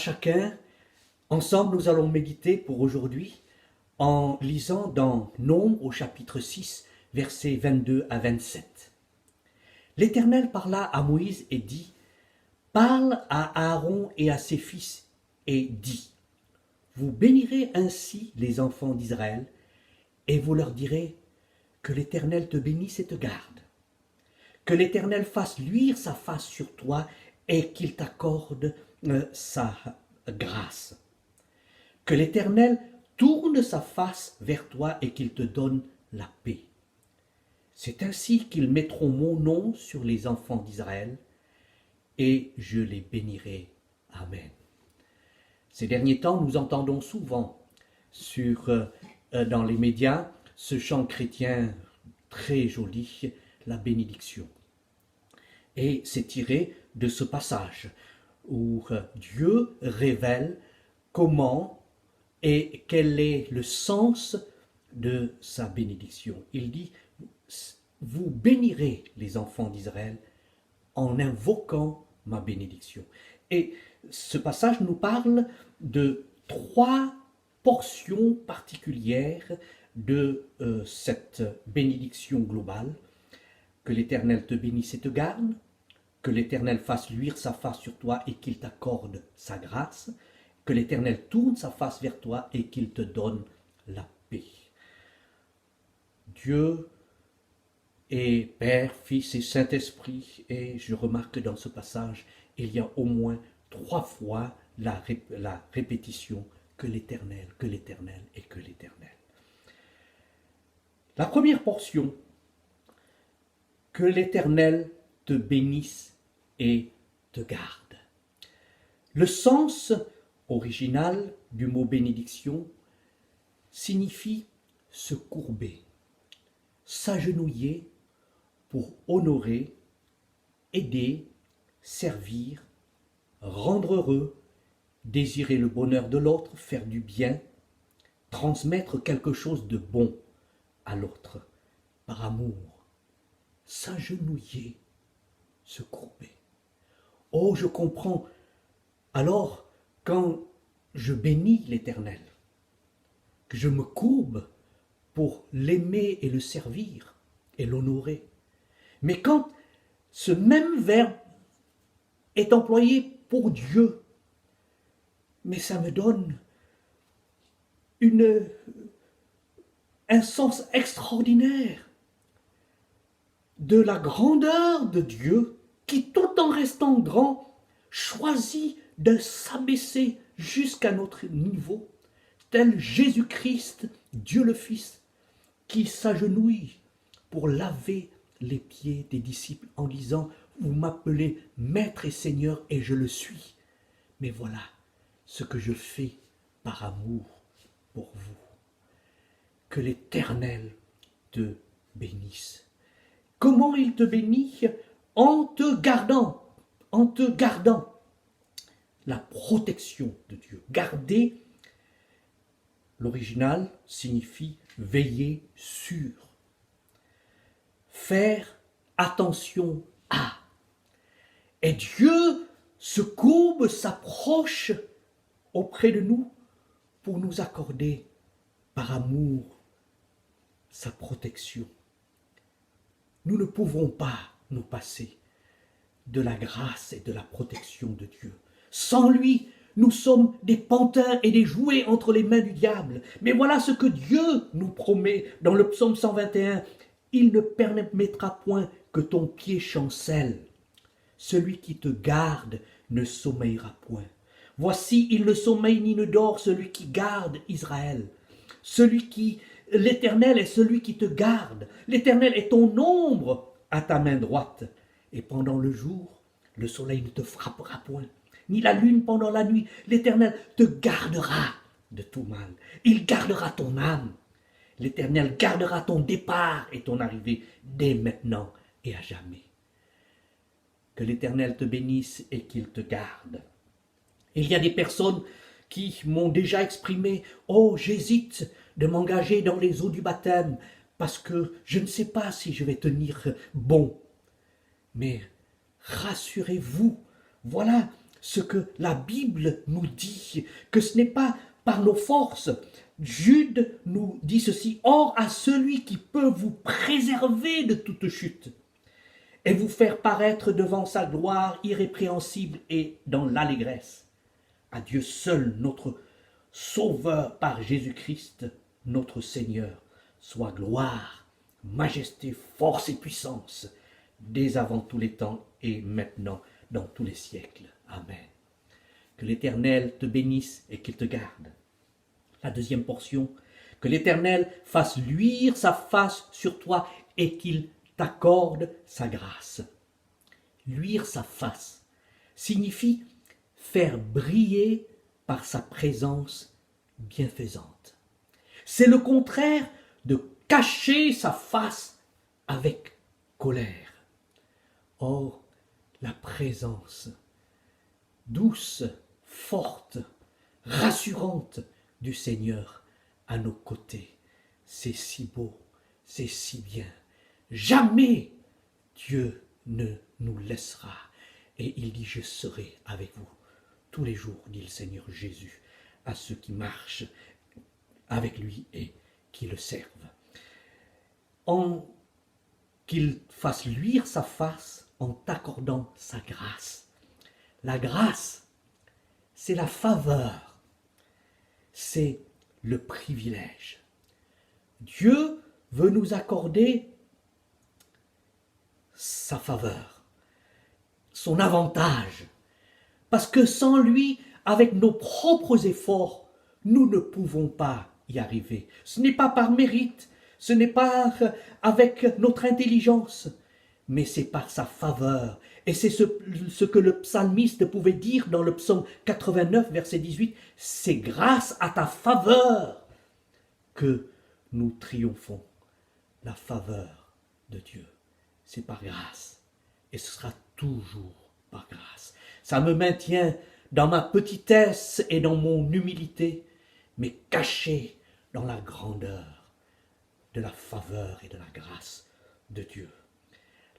chacun. Ensemble, nous allons méditer pour aujourd'hui en lisant dans Nombre au chapitre 6, versets 22 à 27. L'Éternel parla à Moïse et dit, « Parle à Aaron et à ses fils et dis, vous bénirez ainsi les enfants d'Israël et vous leur direz que l'Éternel te bénisse et te garde. Que l'Éternel fasse luire sa face sur toi et qu'il t'accorde sa grâce. Que l'Éternel tourne sa face vers toi et qu'il te donne la paix. C'est ainsi qu'ils mettront mon nom sur les enfants d'Israël et je les bénirai. Amen. » Ces derniers temps, nous entendons souvent dans les médias ce chant chrétien très joli, la bénédiction. Et c'est tiré de ce passage où Dieu révèle comment et quel est le sens de sa bénédiction. Il dit, vous bénirez les enfants d'Israël en invoquant ma bénédiction. Et ce passage nous parle de 3 portions particulières de cette bénédiction globale. Que l'Éternel te bénisse et te garde, que l'Éternel fasse luire sa face sur toi et qu'il t'accorde sa grâce, que l'Éternel tourne sa face vers toi et qu'il te donne la paix. Dieu est Père, Fils et Saint-Esprit, et je remarque que dans ce passage, il y a au moins 3 fois la répétition que l'Éternel et que l'Éternel. La première portion, que l'Éternel te bénisse et te garde. Le sens original du mot bénédiction signifie se courber, s'agenouiller pour honorer, aider, servir, rendre heureux, désirer le bonheur de l'autre, faire du bien, transmettre quelque chose de bon à l'autre, par amour. S'agenouiller, se courber. Oh, je comprends. Alors, quand je bénis l'Éternel, que je me courbe pour l'aimer et le servir et l'honorer. Mais quand ce même verbe est employé pour Dieu, mais ça me donne un sens extraordinaire de la grandeur de Dieu qui, tout en restant grand, choisit de s'abaisser jusqu'à notre niveau, tel Jésus-Christ, Dieu le Fils, qui s'agenouille pour laver les pieds des disciples en disant « Vous m'appelez Maître et Seigneur et je le suis, mais voilà ce que je fais par amour pour vous. » Que l'Éternel te bénisse. Comment il te bénit? En te gardant, la protection de Dieu. Garder, l'original signifie veiller sur. Faire attention à. Et Dieu se courbe, s'approche auprès de nous pour nous accorder par amour sa protection. Nous ne pouvons pas nous passer de la grâce et de la protection de Dieu. Sans lui, nous sommes des pantins et des jouets entre les mains du diable. Mais voilà ce que Dieu nous promet dans le psaume 121. Il ne permettra point que ton pied chancelle. Celui qui te garde ne sommeillera point. Voici, il ne sommeille ni ne dort celui qui garde Israël. L'Éternel est celui qui te garde. L'Éternel est ton ombre à ta main droite. Et pendant le jour, le soleil ne te frappera point, ni la lune pendant la nuit. L'Éternel te gardera de tout mal. Il gardera ton âme. L'Éternel gardera ton départ et ton arrivée dès maintenant et à jamais. Que l'Éternel te bénisse et qu'il te garde. Il y a des personnes qui m'ont déjà exprimé « Oh, j'hésite de m'engager dans les eaux du baptême parce que je ne sais pas si je vais tenir bon. » Mais rassurez-vous, voilà ce que la Bible nous dit, que ce n'est pas par nos forces. Jude nous dit ceci: or à celui qui peut vous préserver de toute chute et vous faire paraître devant sa gloire irrépréhensible et dans l'allégresse. À Dieu seul, notre Sauveur par Jésus-Christ, notre Seigneur, soit gloire, majesté, force et puissance, dès avant tous les temps et maintenant dans tous les siècles. Amen. Que l'Éternel te bénisse et qu'il te garde. La deuxième portion: que l'Éternel fasse luire sa face sur toi et qu'il t'accorde sa grâce. Luire sa face signifie faire briller par sa présence bienfaisante. C'est le contraire de cacher sa face avec colère. Or, la présence douce, forte, rassurante du Seigneur à nos côtés, c'est si beau, c'est si bien. Jamais Dieu ne nous laissera. Et il dit: je serai avec vous tous les jours, dit le Seigneur Jésus, à ceux qui marchent avec lui et qui le servent. Qu'il fasse luire sa face en t'accordant sa grâce. La grâce, c'est la faveur, c'est le privilège. Dieu veut nous accorder sa faveur, son avantage, parce que sans lui, avec nos propres efforts, nous ne pouvons pas y arriver. Ce n'est pas par mérite, ce n'est pas avec notre intelligence, mais c'est par sa faveur. Et c'est ce que le psalmiste pouvait dire dans le psaume 89, verset 18, « C'est grâce à ta faveur que nous triomphons. » La faveur de Dieu, c'est par grâce, et ce sera toujours par grâce. Ça me maintient dans ma petitesse et dans mon humilité, mais caché dans la grandeur de la faveur et de la grâce de Dieu.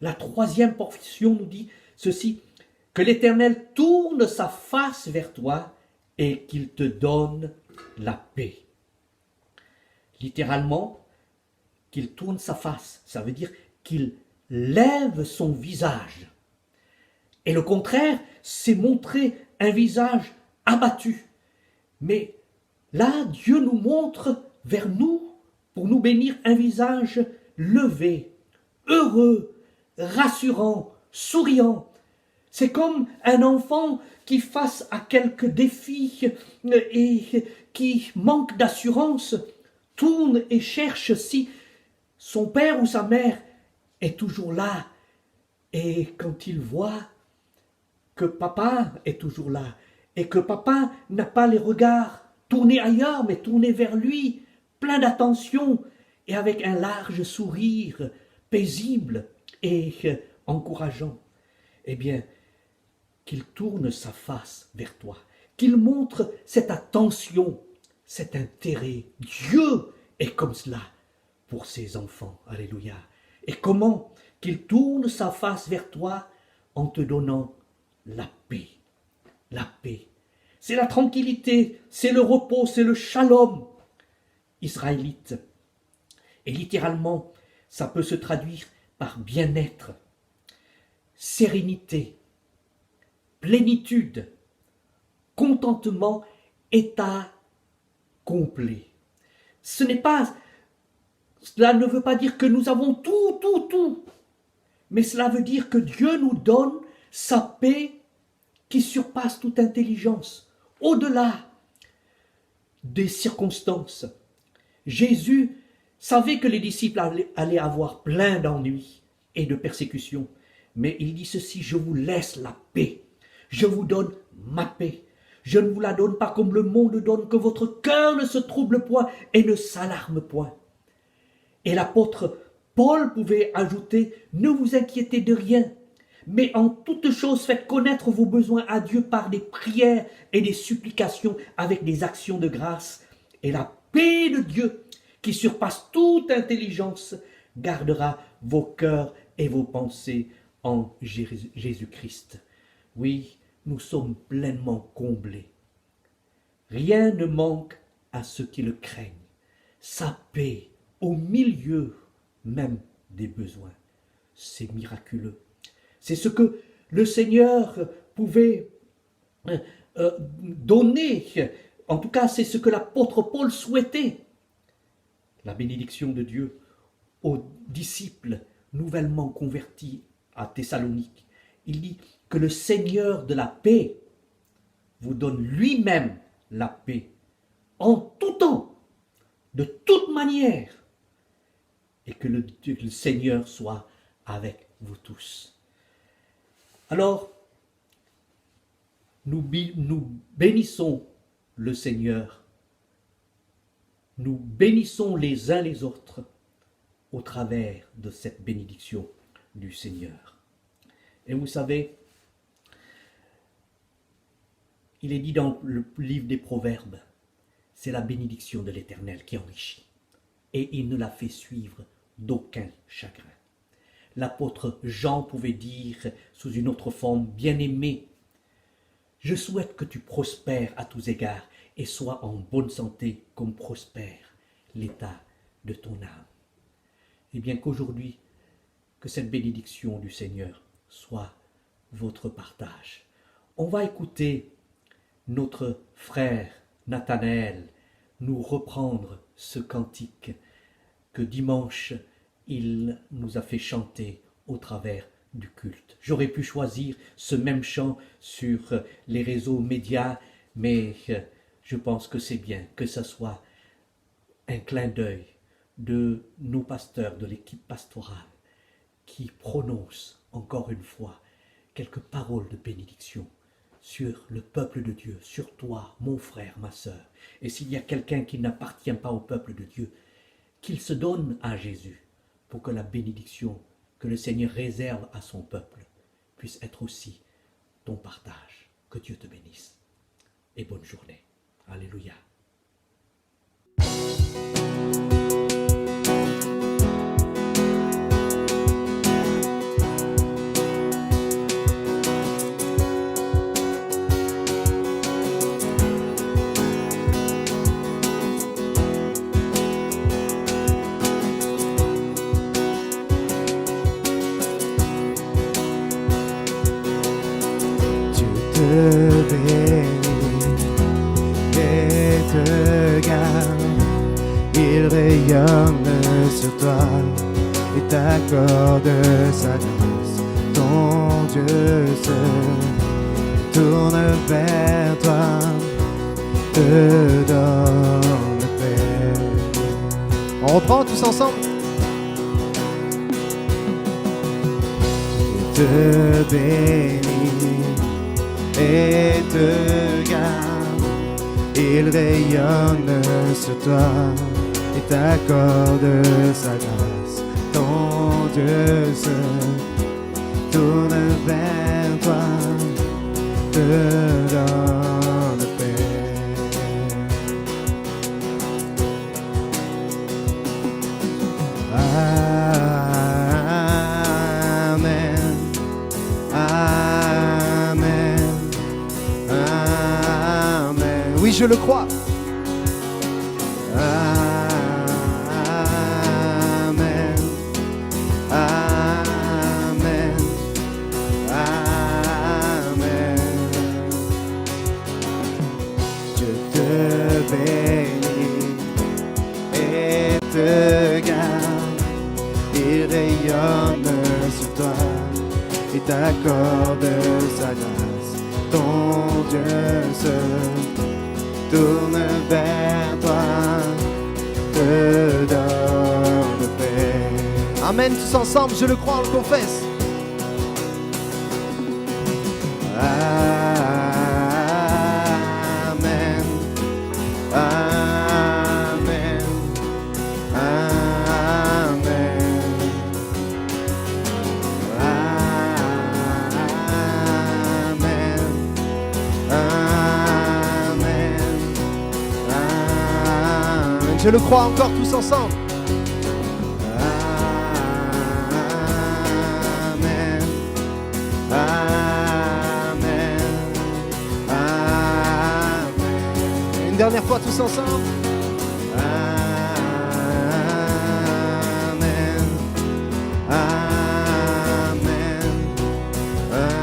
La troisième portion nous dit ceci: que l'Éternel tourne sa face vers toi et qu'il te donne la paix. Littéralement, qu'il tourne sa face, ça veut dire qu'il lève son visage. Et le contraire, c'est montrer un visage abattu. Mais là, Dieu nous montre vers nous, pour nous bénir, un visage levé, heureux, rassurant, souriant. C'est comme un enfant qui, face à quelques défis et qui manque d'assurance, tourne et cherche si son père ou sa mère est toujours là. Et quand il voit que papa est toujours là, et que papa n'a pas les regards tournés ailleurs, mais tournés vers lui, plein d'attention, et avec un large sourire, paisible et encourageant, eh bien, qu'il tourne sa face vers toi, qu'il montre cette attention, cet intérêt. Dieu est comme cela pour ses enfants. Alléluia. Et comment? Qu'il tourne sa face vers toi en te donnant la paix. La paix. C'est la tranquillité, c'est le repos, c'est le shalom israélite. Et littéralement, ça peut se traduire par bien-être, sérénité, plénitude, contentement, état complet. Cela ne veut pas dire que nous avons tout, mais cela veut dire que Dieu nous donne sa paix qui surpasse toute intelligence, au-delà des circonstances. Jésus savait que les disciples allaient avoir plein d'ennuis et de persécutions, mais il dit ceci: je vous laisse la paix, je vous donne ma paix. Je ne vous la donne pas comme le monde donne, que votre cœur ne se trouble point et ne s'alarme point. Et l'apôtre Paul pouvait ajouter: ne vous inquiétez de rien, mais en toute chose faites connaître vos besoins à Dieu par des prières et des supplications avec des actions de grâce. Et la paix de Dieu, qui surpasse toute intelligence, gardera vos cœurs et vos pensées en Jésus-Christ. Oui, nous sommes pleinement comblés. Rien ne manque à ceux qui le craignent. Sa paix au milieu même des besoins. C'est miraculeux. C'est ce que le Seigneur pouvait donner. En tout cas, c'est ce que l'apôtre Paul souhaitait. La bénédiction de Dieu aux disciples nouvellement convertis à Thessalonique. Il dit que le Seigneur de la paix vous donne lui-même la paix en tout temps, de toute manière, et que le Seigneur soit avec vous tous. Alors, nous bénissons le Seigneur, nous bénissons les uns les autres au travers de cette bénédiction du Seigneur. Et vous savez, il est dit dans le livre des Proverbes, c'est la bénédiction de l'Éternel qui enrichit, et il ne la fait suivre d'aucun chagrin. L'apôtre Jean pouvait dire sous une autre forme, bien-aimé, je souhaite que tu prospères à tous égards et sois en bonne santé comme prospère l'état de ton âme. Et bien qu'aujourd'hui, que cette bénédiction du Seigneur soit votre partage. On va écouter notre frère Nathanaël nous reprendre ce cantique que dimanche il nous a fait chanter au travers du culte. J'aurais pu choisir ce même chant sur les réseaux médias, mais je pense que c'est bien que ce soit un clin d'œil de nos pasteurs, de l'équipe pastorale, qui prononcent encore une fois quelques paroles de bénédiction sur le peuple de Dieu, sur toi, mon frère, ma sœur. Et s'il y a quelqu'un qui n'appartient pas au peuple de Dieu, qu'il se donne à Jésus pour que la bénédiction que le Seigneur réserve à son peuple puisse être aussi ton partage. Que Dieu te bénisse et bonne journée. Alléluia. Te bénit et te garde, il rayonne sur toi et t'accorde sa grâce. Ton Dieu se tourne vers toi, te donne paix. On reprend tous ensemble. Il te bénit et te garde, il rayonne sur toi et t'accorde sa grâce. Ton Dieu se tourne vers toi, te donne paix. Amen. Oui, je le crois. Amen. Amen. Amen. Je te bénis et te garde. Il rayonne sur toi et t'accorde sa grâce. Ton Dieu se tourne vers toi, te donne paix. Amen, tous ensemble, je le crois, on le confesse. Amen. Amen. Amen. Je le crois encore tous ensemble. Amen. Amen. dernière fois tous ensemble. Amen. Amen. Amen.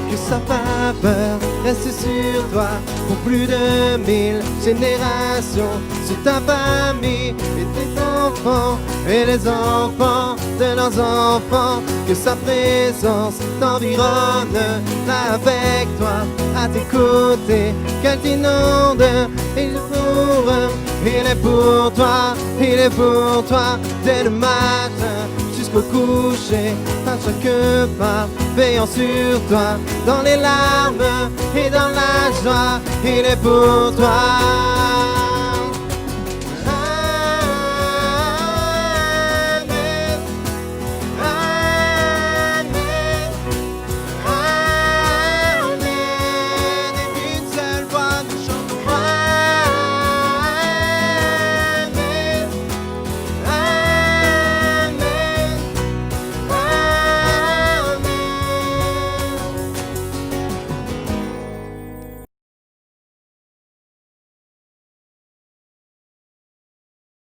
Que sa faveur reste sur toi pour plus de 1000 générations, sur ta famille et tes enfants et les enfants de leurs enfants. Que sa présence t'environne avec toi, à tes côtés, qu'elle t'inonde. Il est pour toi, il est pour toi, dès le matin jusqu'au coucher, à chaque pas, veillant sur toi, dans les larmes et dans la joie, il est pour toi.